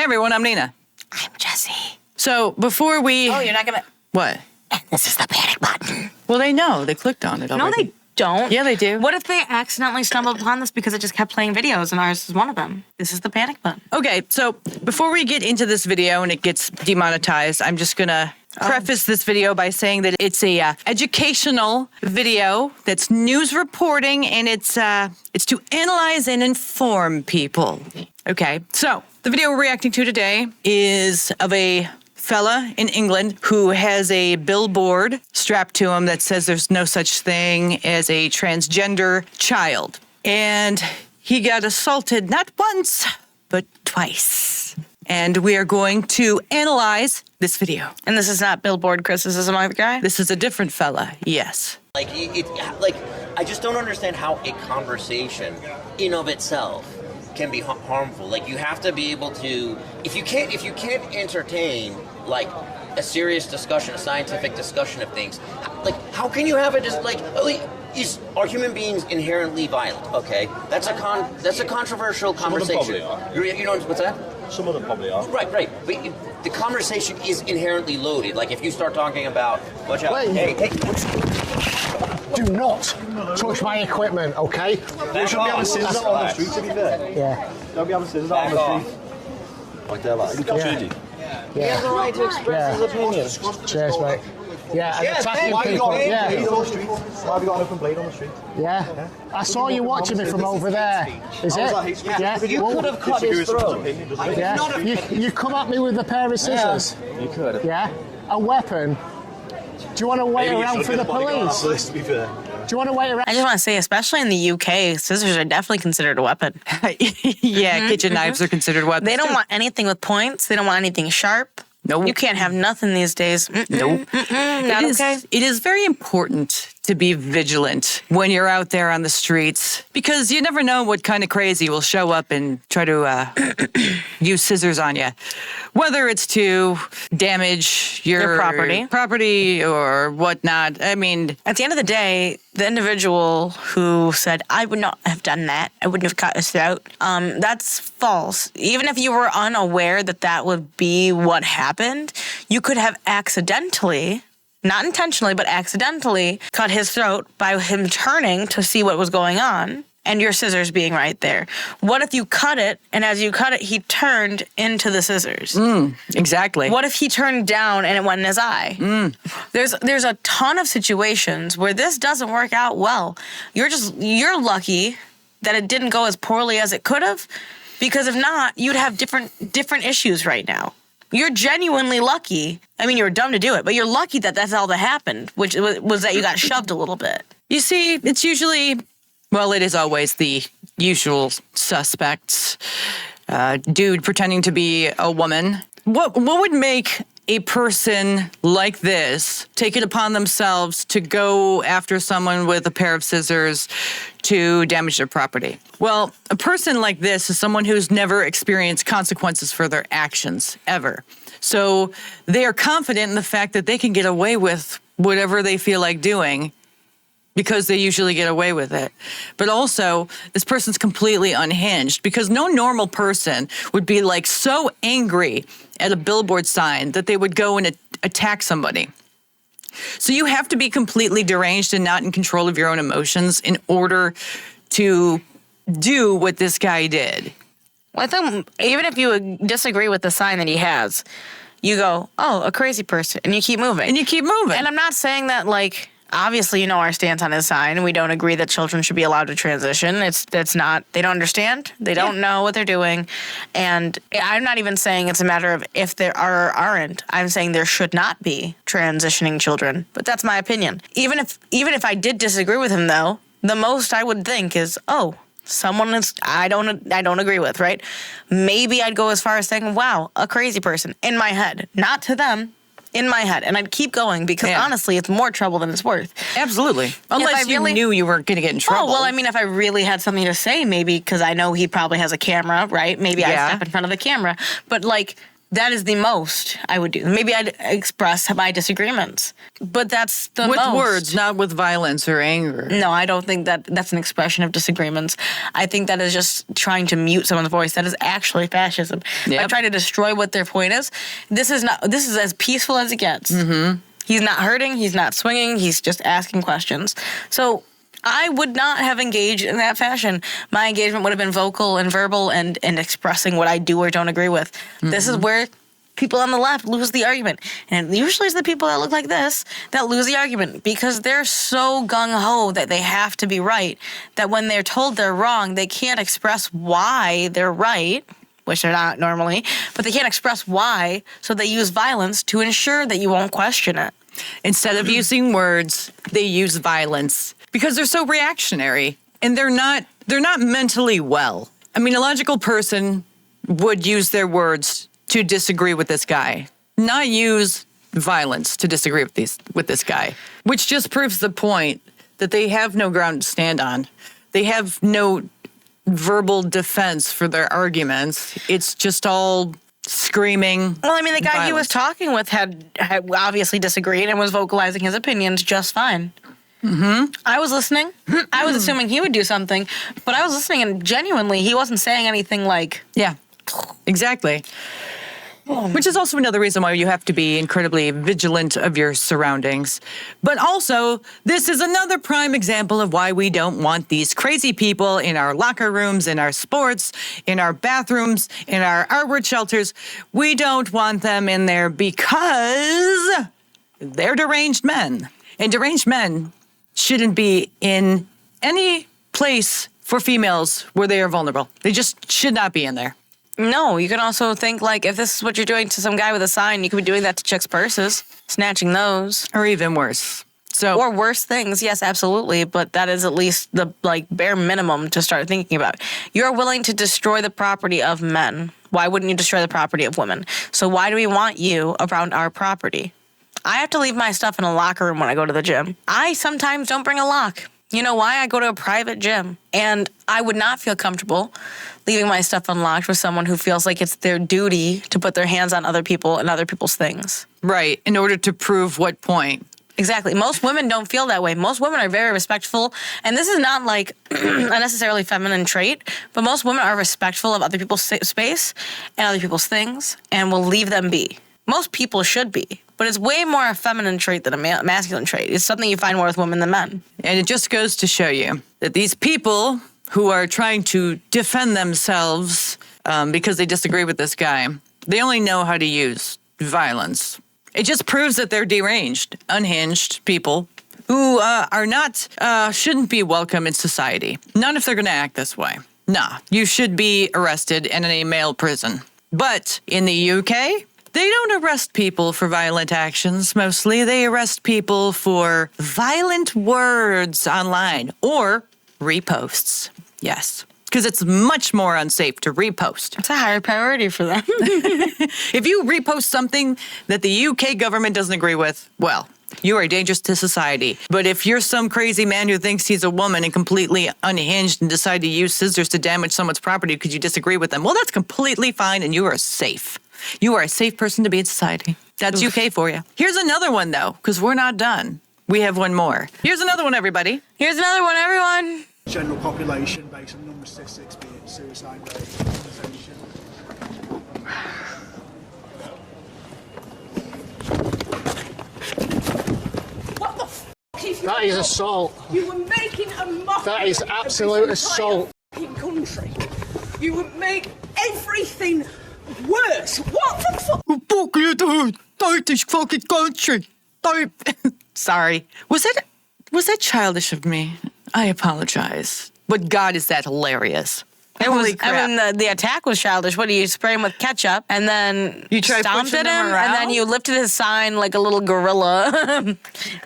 everyone, I'm Nina. I'm Jesse. So before we... Oh, you're not going to... What? And this is the panic button. Well, they know. They clicked on it already. No, they don't. Yeah, they do. What if they accidentally stumbled upon this because it just kept playing videos and ours is one of them? This is the panic button. Okay, so before we get into this video and it gets demonetized, I'm just going to preface this video by saying that it's a educational video that's news reporting, and it's to analyze and inform people. Okay, so the video we're reacting to today is of a fella in England who has a billboard strapped to him that says there's no such thing as a transgender child. And he got assaulted not once, but twice. And we are going to analyze this video. And this is not Billboard criticism of the guy? This is a different fella, yes. I just don't understand how a conversation in of itself can be harmful. Like, you have to be able to, if you can't entertain like a serious discussion, a scientific discussion of things, like how can you have it just are human beings inherently violent? Okay, that's a controversial conversation. You know what's that? Some of them probably are. Right. But the conversation is inherently loaded. Like if you start talking about, watch out. Hey. Do not touch my equipment, okay? We shouldn't be having scissors out on the street, to be fair. Yeah. Don't be having scissors out on the street. Like they're like, He has the right to express his opinion. Cheers, mate. Yeah, and attacking people. Why have you got an open blade on the street? Yeah. I saw you watching me from over there. Is it? Yeah. You could have cut his throat. Yeah. You come at me with a pair of scissors. You could. Yeah. A weapon. Do you want to wait around for the police? To be fair. Do you want to wait around? I just want to say, especially in the UK, scissors are definitely considered a weapon. Yeah, kitchen knives are considered weapons. They don't want anything with points. They don't want anything sharp. Nope. You can't have nothing these days. Nope. Not okay. It is very important to be vigilant when you're out there on the streets, because you never know what kind of crazy will show up and try to use scissors on you. Whether it's to damage your property or whatnot. I mean, at the end of the day, the individual who said, I would not have done that, I wouldn't have cut his throat, that's false. Even if you were unaware that that would be what happened, you could have accidentally, not intentionally, but accidentally cut his throat by him turning to see what was going on and your scissors being right there. What if you cut it, and as you cut it, he turned into the scissors? Exactly. What if he turned down and it went in his eye? There's a ton of situations where this doesn't work out well. You're lucky that it didn't go as poorly as it could have, because if not, you'd have different issues right now. You're genuinely lucky. I mean, you were dumb to do it, but you're lucky that that's all that happened, which was that you got shoved a little bit. You see, it's usually... Well, it is always the usual suspects. Dude pretending to be a woman. What would make a person like this take it upon themselves to go after someone with a pair of scissors to damage their property? Well, a person like this is someone who's never experienced consequences for their actions, ever. So they are confident in the fact that they can get away with whatever they feel like doing, because they usually get away with it. But also, this person's completely unhinged, because no normal person would be like so angry at a billboard sign that they would go and attack somebody. So you have to be completely deranged and not in control of your own emotions in order to do what this guy did. Well, I think even if you disagree with the sign that he has, you go, oh, a crazy person, and you keep moving. And you keep moving. And I'm not saying that, like... Obviously, you know our stance on his sign. We don't agree that children should be allowed to transition. That's not, they don't understand. They don't know what they're doing. And I'm not even saying it's a matter of if there are or aren't. I'm saying there should not be transitioning children. But that's my opinion. Even if I did disagree with him, though, the most I would think is, oh, someone I don't agree with, right? Maybe I'd go as far as saying, wow, a crazy person in my head. Not to them. In my head, and I'd keep going because honestly, it's more trouble than it's worth. Absolutely. Unless you knew you weren't going to get in trouble. Oh, well, I mean, if I really had something to say, maybe, because I know he probably has a camera, right? Maybe I step in front of the camera. But, like, That is the most I would do. Maybe I'd express my disagreements, but that's the With most. words, not with violence or anger. No, I don't think that that's an expression of disagreements. I think that is just trying to mute someone's voice. That is actually fascism. Yep. By trying to destroy what their point is. This is as peaceful as it gets. Mm-hmm. He's not hurting. He's not swinging. He's just asking questions. So I would not have engaged in that fashion. My engagement would have been vocal and verbal and expressing what I do or don't agree with. Mm-hmm. This is where people on the left lose the argument. And it usually it's the people that look like this that lose the argument because they're so gung-ho that they have to be right, that when they're told they're wrong, they can't express why they're right, which they're not normally, but they can't express why, so they use violence to ensure that you won't question it. Instead of using words, they use violence because they're so reactionary and they're not mentally well. I mean, a logical person would use their words to disagree with this guy, not use violence to disagree with this guy, which just proves the point that they have no ground to stand on. They have no verbal defense for their arguments. It's just all screaming. Well, I mean, the guy violence. he was talking with had obviously disagreed and was vocalizing his opinions just fine. Mm-hmm. I was listening. I was assuming he would do something, but I was listening and genuinely he wasn't saying anything like... Yeah, exactly. Which is also another reason why you have to be incredibly vigilant of your surroundings. But also, this is another prime example of why we don't want these crazy people in our locker rooms, in our sports, in our bathrooms, in our outward shelters. We don't want them in there because they're deranged men. And deranged men shouldn't be in any place for females where they are vulnerable. They just should not be in there. No, you can also think, like, if this is what you're doing to some guy with a sign, you could be doing that to chicks' purses, snatching those. Or even worse. Or worse things, yes, absolutely, but that is at least the, bare minimum to start thinking about. You're willing to destroy the property of men. Why wouldn't you destroy the property of women? So why do we want you around our property? I have to leave my stuff in a locker room when I go to the gym. I sometimes don't bring a lock. You know why? I go to a private gym, and I would not feel comfortable leaving my stuff unlocked with someone who feels like it's their duty to put their hands on other people and other people's things. Right, in order to prove what point. Exactly. Most women don't feel that way. Most women are very respectful, and this is not like a necessarily feminine trait, but most women are respectful of other people's space and other people's things and will leave them be. Most people should be, but it's way more a feminine trait than a masculine trait. It's something you find more with women than men. And it just goes to show you that these people who are trying to defend themselves because they disagree with this guy, they only know how to use violence. It just proves that they're deranged, unhinged people who are not, shouldn't be welcome in society. Not if they're going to act this way. Nah, you should be arrested and in a male prison. But in the UK, they don't arrest people for violent actions, mostly. They arrest people for violent words online or reposts. Yes, because it's much more unsafe to repost. It's a higher priority for them. If you repost something that the UK government doesn't agree with, well, you are dangerous to society. But if you're some crazy man who thinks he's a woman and completely unhinged and decide to use scissors to damage someone's property because you disagree with them, well, that's completely fine and you are safe. You are a safe person to be in society. That's UK for you. Here's another one, though, because we're not done. We have one more. Here's another one, everybody. Here's another one, everyone. General population based on number statistics, be it suicide rate, organisation. What the f*** is That is assault. You were making a mockery. That is absolute assault. Of this entire country. You would make everything worse. What the fuck? Fuck you, dude. Don't this fucking country. Don't. Sorry. Was that childish of me? I apologize. But God, is that hilarious. Holy crap. I mean, the attack was childish. What do you spray him with ketchup and then You tried stomped pushing at him him around? and then you lifted his sign like a little gorilla and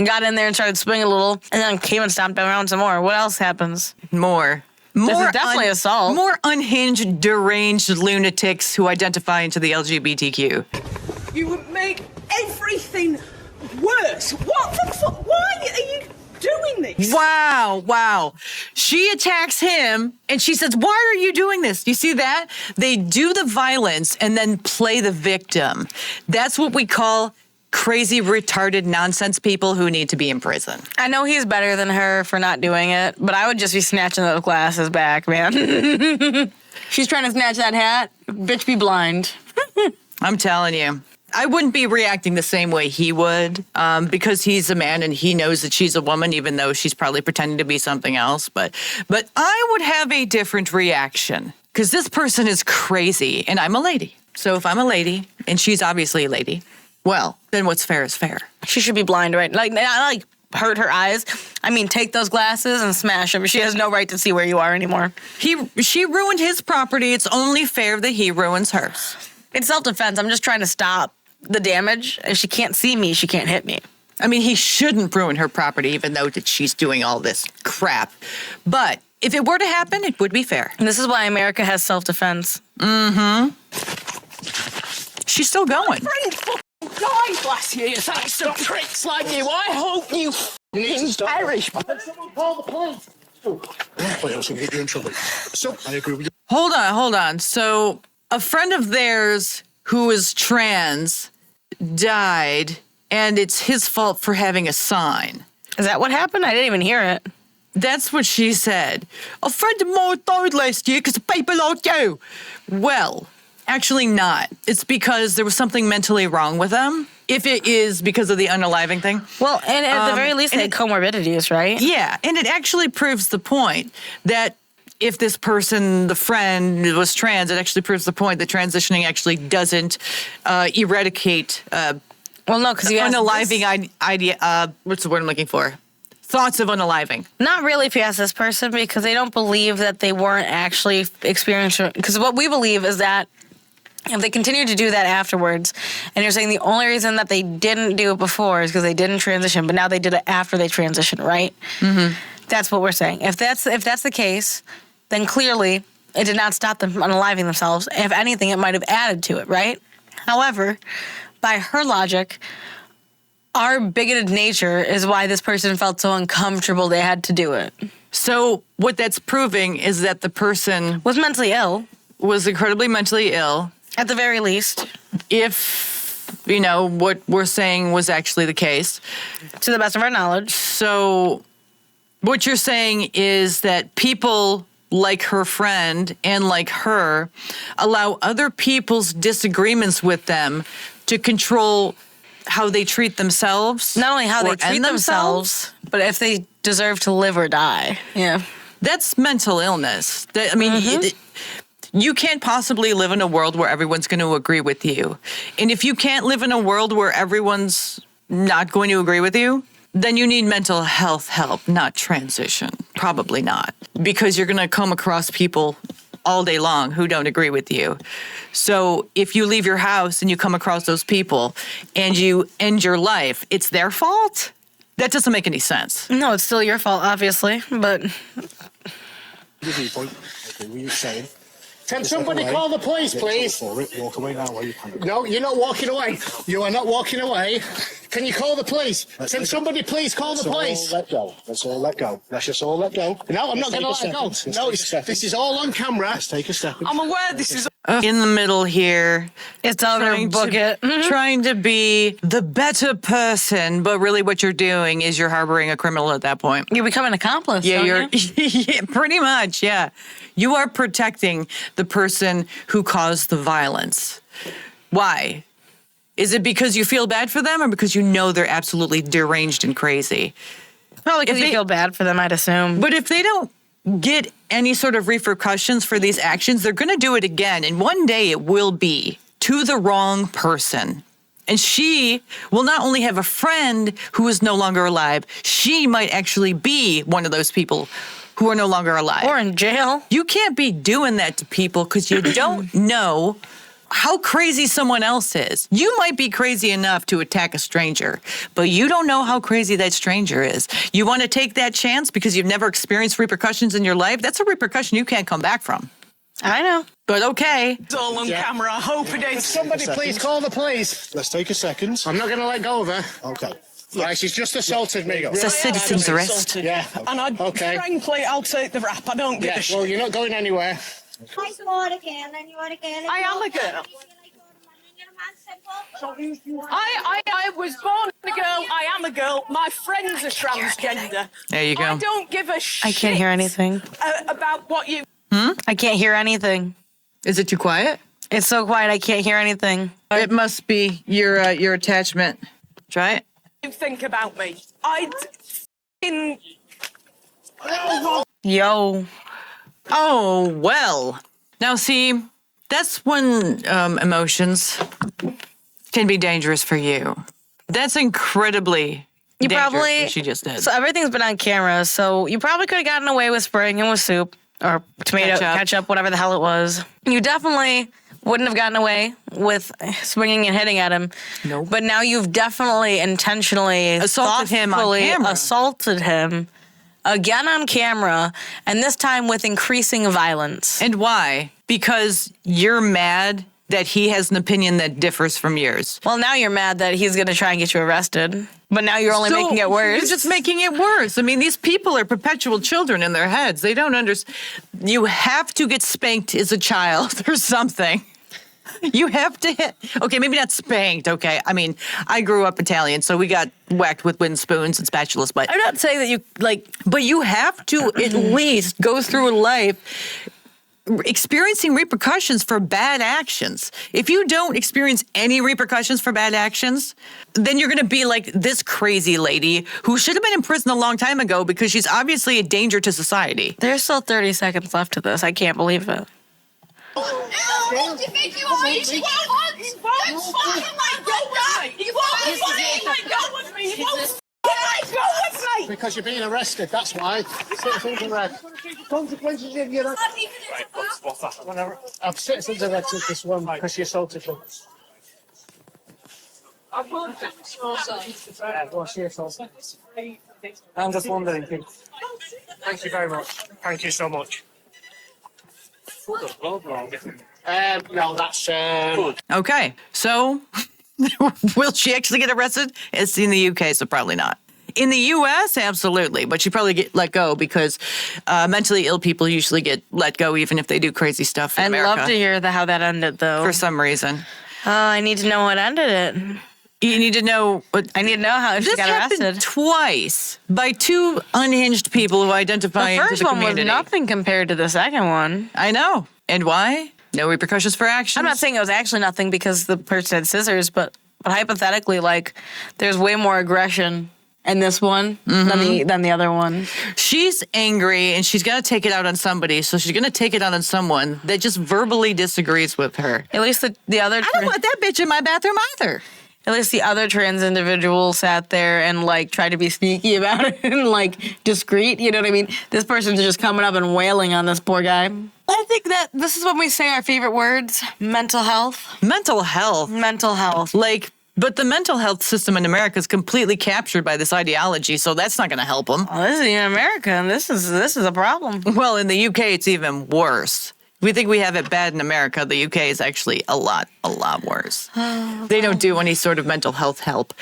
got in there and started swinging a little and then came and stomped around some more. What else happens? More. This is definitely assault. More unhinged, deranged lunatics who identify into the LGBTQ. You would make everything worse. What the fuck? Why are you doing this? Wow. She attacks him and she says, why are you doing this? You see that? They do the violence and then play the victim. That's what we call crazy, retarded nonsense people who need to be in prison. I know he's better than her for not doing it, but I would just be snatching those glasses back, man. She's trying to snatch that hat. Bitch, be blind. I'm telling you. I wouldn't be reacting the same way he would because he's a man and he knows that she's a woman, even though she's probably pretending to be something else. But I would have a different reaction because this person is crazy and I'm a lady. So if I'm a lady and she's obviously a lady, well, then what's fair is fair. She should be blind, right? Not like hurt her eyes. I mean, take those glasses and smash them. She has no right to see where you are anymore. She ruined his property. It's only fair that he ruins hers. It's self-defense. I'm just trying to stop the damage. If she can't see me, she can't hit me. I mean, he shouldn't ruin her property, even though that she's doing all this crap. But if it were to happen, it would be fair. And this is why America has self-defense. She's still going. Died last year, thanks to pricks like you. I hope you perish. Someone call the police. What else will get you in trouble? So, I agree with you. Hold on. So a friend of theirs who is trans died, and it's his fault for having a sign. Is that what happened? I didn't even hear it. That's what she said. A friend of mine died last year because of people like you. Well, actually not. It's because there was something mentally wrong with them. If it is because of the unaliving thing. Well, and at the very least, they had comorbidities, right? Yeah, and it actually proves the point that if this person, the friend, was trans, it actually proves the point that transitioning actually doesn't eradicate Well, no, because you asked unaliving idea. What's the word I'm looking for? Thoughts of unaliving. Not really if you ask this person, because they don't believe that they weren't actually experiencing. Because what we believe is that if they continue to do that afterwards, and you're saying the only reason that they didn't do it before is because they didn't transition, but now they did it after they transitioned, right? Mm-hmm. That's what we're saying. If that's the case, then clearly it did not stop them from unaliving themselves. If anything, it might have added to it, right? However, by her logic, our bigoted nature is why this person felt so uncomfortable they had to do it. So what that's proving is that the person Was mentally ill, was incredibly mentally ill. at the very least, If, what we're saying was actually the case. to the best of our knowledge. So what you're saying is that people like her friend and like her allow other people's disagreements with them to control how they treat themselves. Not only how they or treat end themselves, but if they deserve to live or die. Yeah. That's mental illness. You can't possibly live in a world where everyone's going to agree with you. And if you can't live in a world where everyone's not going to agree with you, then you need mental health help, not transition. Probably not. Because you're going to come across people all day long who don't agree with you. So if you leave your house and you come across those people and you end your life, it's their fault? That doesn't make any sense. No, it's still your fault, obviously, but Your viewpoint. I agree with you saying. Can somebody call the police, please? Walk away now while you panic. No, you're not walking away. You are not walking away. Can you call the police? Can somebody please call the police? Let go. Let's all let go. Let's just all let go. No, I'm not going to let go. No, this is all on camera. Let's take a step. I'm aware this is In the middle here, it's over. trying Book it. trying to be the better person, but really what you're doing is you're harboring a criminal at that point. You're becoming an accomplice. Yeah, don't you're you? yeah, pretty much, yeah. You are protecting the person who caused the violence. Why? Is it because you feel bad for them or because you know they're absolutely deranged and crazy? Probably because If you they- feel bad for them, I'd assume. But if they don't get any sort of repercussions for these actions, they're going to do it again. And one day it will be to the wrong person. And she will not only have a friend who is no longer alive, she might actually be one of those people who are no longer alive. Or in jail. You can't be doing that to people because you don't know how crazy someone else is. You might be crazy enough to attack a stranger, but you don't know how crazy that stranger is. You want to take that chance because you've never experienced repercussions in your life? That's a repercussion you can't come back from. I know. But okay. all on camera. I hope it is. Somebody please call the police. Let's take a second. I'm not going to let go of her. Okay. Right, she's just assaulted me. It's a citizen's arrest. Yeah. And I Okay. frankly, I'll take the rap. I don't give Yeah, a shit. well, you're not going anywhere. I am a girl. I was born a girl. I am a girl. My friends are transgender. There you go. I don't give a shit. I can't hear anything. About what you. I can't hear anything. Is it too quiet? It's so quiet. I can't hear anything. It must be your attachment. Try it. Think about me. I'd in Yo. Oh, well. Now, see, that's when emotions can be dangerous for you. That's incredibly You dangerous probably. what she just did. So everything's been on camera. So you probably could have gotten away with spraying him with soup or tomato ketchup, whatever the hell it was. You definitely wouldn't have gotten away with swinging and hitting at him. Nope. But now you've definitely intentionally Assaulted him on thoughtfully camera. assaulted him again on camera, and this time with increasing violence. And why? Because you're mad that he has an opinion that differs from yours. Well, now you're mad that he's going to try and get you arrested. But now you're only making it worse. You're just making it worse. I mean, these people are perpetual children in their heads. They don't understand. You have to get spanked as a child or something. You have to hit. Okay, maybe not spanked. Okay, I mean, I grew up Italian, so we got whacked with wooden spoons and spatulas. But I'm not saying that you, but you have to at least go through life experiencing repercussions for bad actions. If you don't experience any repercussions for bad actions, then you're going to be like this crazy lady who should have been in prison a long time ago because she's obviously a danger to society. there's still 30 seconds left to this. I can't believe it. You think you are? You won't fucking let go with me. You won't fucking let go with me. You won't let go with me. Because you're being arrested, that's why. Citizens arrest. Consequences if you're not. What's that? I've citizens arrested this one because she assaulted me. What's she assaulted? I'm just wondering. Thank you very much. Thank you so much. No, that's Okay, so will she actually get arrested? It's in the UK, so probably not. In the US, absolutely, but she probably get let go because mentally ill people usually get let go even if they do crazy stuff in I'd America. love to hear how that ended, though. For some reason. I need to know what ended it. You need to know what I need to know how she this got happened arrested. twice by two unhinged people who identify The into first the one was community. nothing compared to the second one. I know. And why? No repercussions for actions. I'm not saying it was actually nothing because the person had scissors, but hypothetically, there's way more aggression in this one than the other one. She's angry and she's got to take it out on somebody, so she's going to take it out on someone that just verbally disagrees with her. At least the other. I don't want that bitch in my bathroom either. At least the other trans individual sat there and tried to be sneaky about it and discreet. You know what I mean? This person's just coming up and wailing on this poor guy. I think that this is when we say our favorite words: mental health. Mental health. Mental health. But the mental health system in America is completely captured by this ideology, so that's not going to help them. Well, this is in America, and this is a problem. Well, in the UK, it's even worse. We think we have it bad in America. The UK is actually a lot worse. They don't do any sort of mental health help.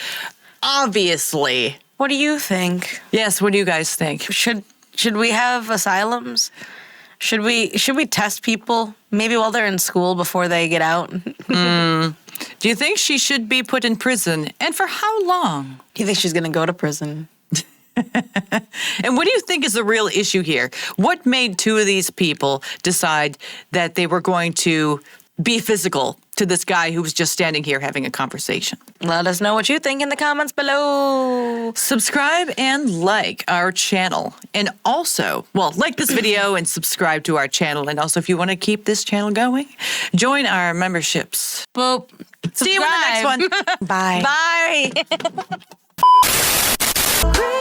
Obviously. What do you think? Yes, what do you guys think? Should we have asylums? Should we test people maybe while they're in school before they get out? Do you think she should be put in prison? And for how long? Do you think she's going to go to prison? And what do you think is the real issue here? What made two of these people decide that they were going to be physical to this guy who was just standing here having a conversation? Let us know what you think in the comments below. Subscribe and like our channel. And also, like this video and subscribe to our channel. And also, if you want to keep this channel going, join our memberships. Boop. See you in the next one. Bye. Bye.